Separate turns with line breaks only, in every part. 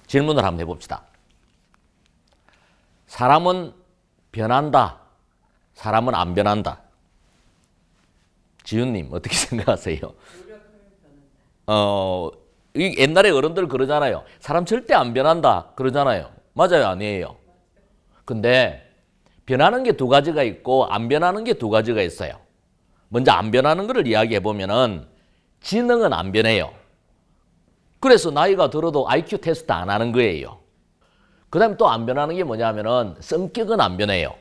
질문을 한번 해봅시다. 사람은 변한다. 사람은 안 변한다. 지훈님 어떻게 생각하세요? 옛날에 어른들 그러잖아요. 사람 절대 안 변한다 그러잖아요. 맞아요, 아니에요? 근데 변하는 게 두 가지가 있고 안 변하는 게 두 가지가 있어요. 먼저 안 변하는 거를 이야기해 보면은 지능은 안 변해요. 그래서 나이가 들어도 IQ 테스트 안 하는 거예요. 그 다음에 또 안 변하는 게 뭐냐면은 성격은 안 변해요.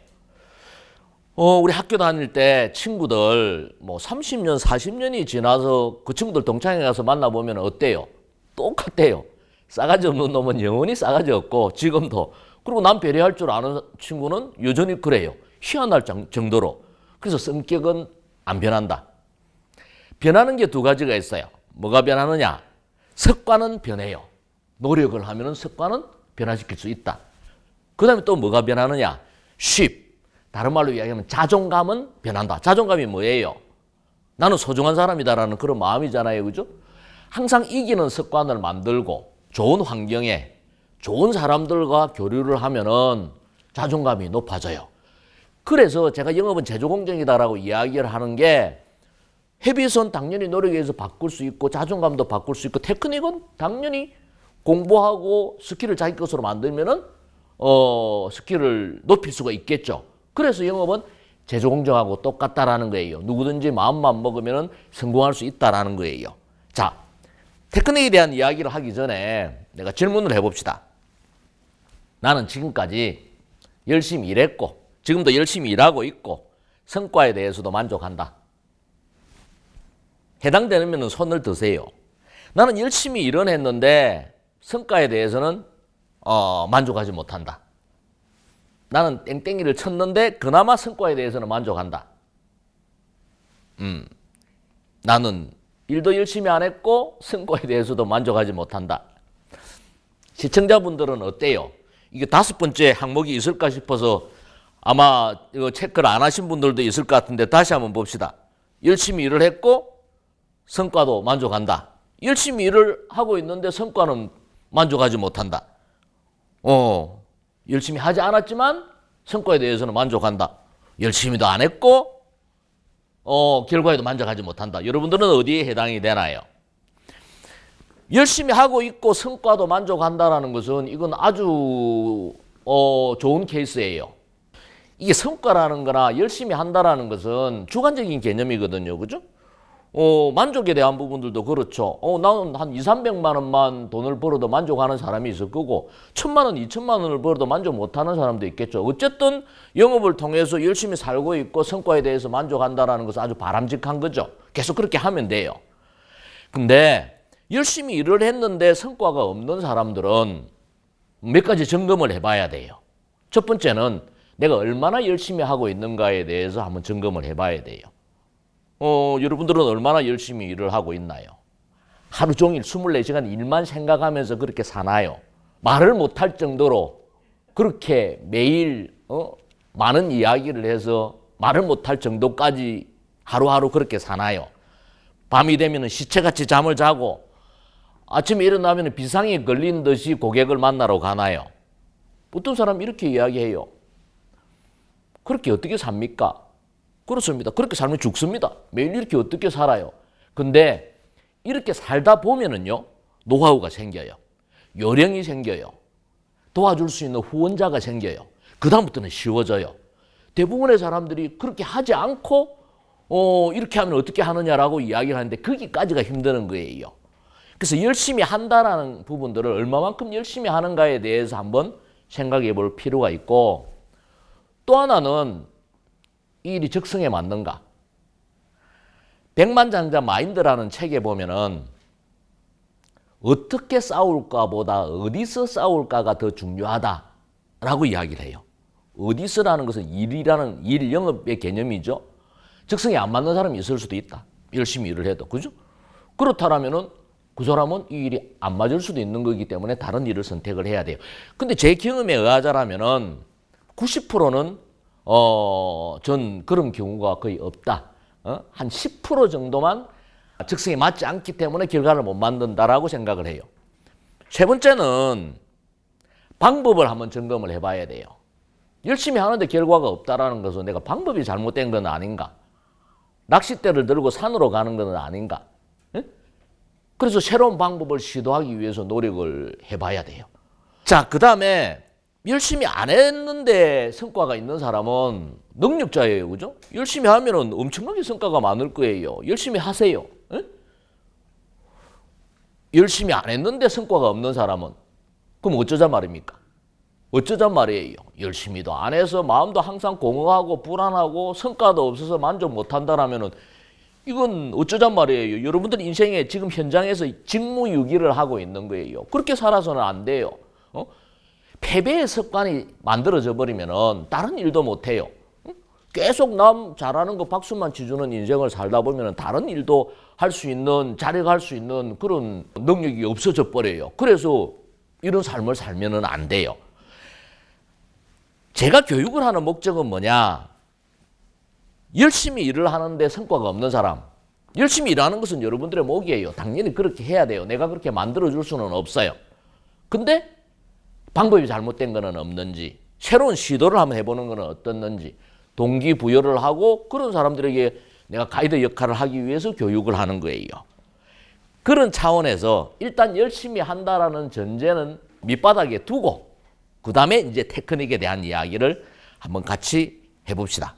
우리 학교 다닐 때 친구들 뭐 30년, 40년이 지나서 그 친구들 동창회 가서 만나보면 어때요? 똑같대요. 싸가지 없는 놈은 영원히 싸가지 없고 지금도. 그리고 남 배려할 줄 아는 친구는 여전히 그래요. 희한할 정도로. 그래서 성격은 안 변한다. 변하는 게 두 가지가 있어요. 뭐가 변하느냐? 습관은 변해요. 노력을 하면 습관은 변화시킬 수 있다. 그 다음에 또 뭐가 변하느냐? 다른 말로 이야기하면 자존감은 변한다. 자존감이 뭐예요? 나는 소중한 사람이다라는 그런 마음이잖아요. 그죠? 항상 이기는 습관을 만들고 좋은 환경에 좋은 사람들과 교류를 하면은 자존감이 높아져요. 그래서 제가 영업은 제조공정이다라고 이야기를 하는 게 헤빗은 당연히 노력해서 바꿀 수 있고 자존감도 바꿀 수 있고 테크닉은 당연히 공부하고 스킬을 자기 것으로 만들면은 스킬을 높일 수가 있겠죠. 그래서 영업은 제조공정하고 똑같다라는 거예요. 누구든지 마음만 먹으면 성공할 수 있다라는 거예요. 자, 테크닉에 대한 이야기를 하기 전에 내가 질문을 해봅시다. 나는 지금까지 열심히 일했고 지금도 열심히 일하고 있고 성과에 대해서도 만족한다. 해당되면 손을 드세요. 나는 열심히 일은 했는데 성과에 대해서는 만족하지 못한다. 나는 땡땡이를 쳤는데 그나마 성과에 대해서는 만족한다. 나는 일도 열심히 안 했고 성과에 대해서도 만족하지 못한다. 시청자분들은 어때요? 이게 5번째 항목이 있을까 싶어서 아마 이거 체크를 안 하신 분들도 있을 것 같은데 다시 한번 봅시다. 열심히 일을 했고 성과도 만족한다. 열심히 일을 하고 있는데 성과는 만족하지 못한다. 열심히 하지 않았지만 성과에 대해서는 만족한다. 열심히도 안 했고 결과에도 만족하지 못한다. 여러분들은 어디에 해당이 되나요? 열심히 하고 있고 성과도 만족한다라는 것은 이건 아주 좋은 케이스예요. 이게 성과라는 거나 열심히 한다라는 것은 주관적인 개념이거든요. 그죠? 만족에 대한 부분들도 그렇죠. 나는 한 200~300만 원만 돈을 벌어도 만족하는 사람이 있을 거고 1000만 원, 2000만 원을 벌어도 만족 못하는 사람도 있겠죠. 어쨌든 영업을 통해서 열심히 살고 있고 성과에 대해서 만족한다는 것은 아주 바람직한 거죠. 계속 그렇게 하면 돼요. 근데 열심히 일을 했는데 성과가 없는 사람들은 몇 가지 점검을 해봐야 돼요. 첫 번째는 내가 얼마나 열심히 하고 있는가에 대해서 한번 점검을 해봐야 돼요. 여러분들은 얼마나 열심히 일을 하고 있나요? 하루 종일 24시간 일만 생각하면서 그렇게 사나요? 말을 못할 정도로 그렇게 매일 많은 이야기를 해서 말을 못할 정도까지 하루하루 그렇게 사나요? 밤이 되면 시체같이 잠을 자고 아침에 일어나면 비상이 걸린 듯이 고객을 만나러 가나요? 어떤 사람 이렇게 이야기해요. 그렇게 어떻게 삽니까? 그렇습니다. 그렇게 살면 죽습니다. 매일 이렇게 어떻게 살아요? 근데 이렇게 살다 보면은요, 노하우가 생겨요. 요령이 생겨요. 도와줄 수 있는 후원자가 생겨요. 그다음부터는 쉬워져요. 대부분의 사람들이 그렇게 하지 않고 이렇게 하면 어떻게 하느냐라고 이야기를 하는데 거기까지가 힘드는 거예요. 그래서 열심히 한다라는 부분들을 얼마만큼 열심히 하는가에 대해서 한번 생각해 볼 필요가 있고, 또 하나는 이 일이 적성에 맞는가. 백만장자 마인드라는 책에 보면은 어떻게 싸울까보다 어디서 싸울까가 더 중요하다라고 이야기를 해요. 어디서라는 것은 일이라는 일 영업의 개념이죠. 적성에 안 맞는 사람이 있을 수도 있다. 열심히 일을 해도. 그죠? 그렇다면은 그 사람은 이 일이 안 맞을 수도 있는 거기 때문에 다른 일을 선택을 해야 돼요. 근데 제 경험에 의하자라면은 90%는 전 그런 경우가 거의 없다. 한 10% 정도만 적성에 맞지 않기 때문에 결과를 못 만든다라고 생각을 해요. 세 번째는 방법을 한번 점검을 해봐야 돼요. 열심히 하는데 결과가 없다라는 것은 내가 방법이 잘못된 건 아닌가? 낚싯대를 들고 산으로 가는 건 아닌가? 예? 그래서 새로운 방법을 시도하기 위해서 노력을 해봐야 돼요. 자, 그 다음에 열심히 안 했는데 성과가 있는 사람은 능력자예요. 그죠? 열심히 하면 엄청나게 성과가 많을 거예요. 열심히 하세요. 예? 열심히 안 했는데 성과가 없는 사람은 그럼 어쩌자 말입니까? 어쩌자 말이에요. 열심히도 안 해서 마음도 항상 공허하고 불안하고 성과도 없어서 만족 못한다라면 이건 어쩌자 말이에요. 여러분들 인생에 지금 현장에서 직무유기를 하고 있는 거예요. 그렇게 살아서는 안 돼요. 패배의 습관이 만들어져 버리면 다른 일도 못해요. 계속 남 잘하는 거 박수만 치주는 인생을 살다 보면 다른 일도 할 수 있는, 자력할 수 있는 그런 능력이 없어져 버려요. 그래서 이런 삶을 살면 안 돼요. 제가 교육을 하는 목적은 뭐냐? 열심히 일을 하는데 성과가 없는 사람. 열심히 일하는 것은 여러분들의 몫이에요. 당연히 그렇게 해야 돼요. 내가 그렇게 만들어줄 수는 없어요. 근데 방법이 잘못된 거는 없는지, 새로운 시도를 한번 해보는 거는 어떻는지, 동기부여를 하고 그런 사람들에게 내가 가이드 역할을 하기 위해서 교육을 하는 거예요. 그런 차원에서 일단 열심히 한다라는 전제는 밑바닥에 두고 그 다음에 이제 테크닉에 대한 이야기를 한번 같이 해봅시다.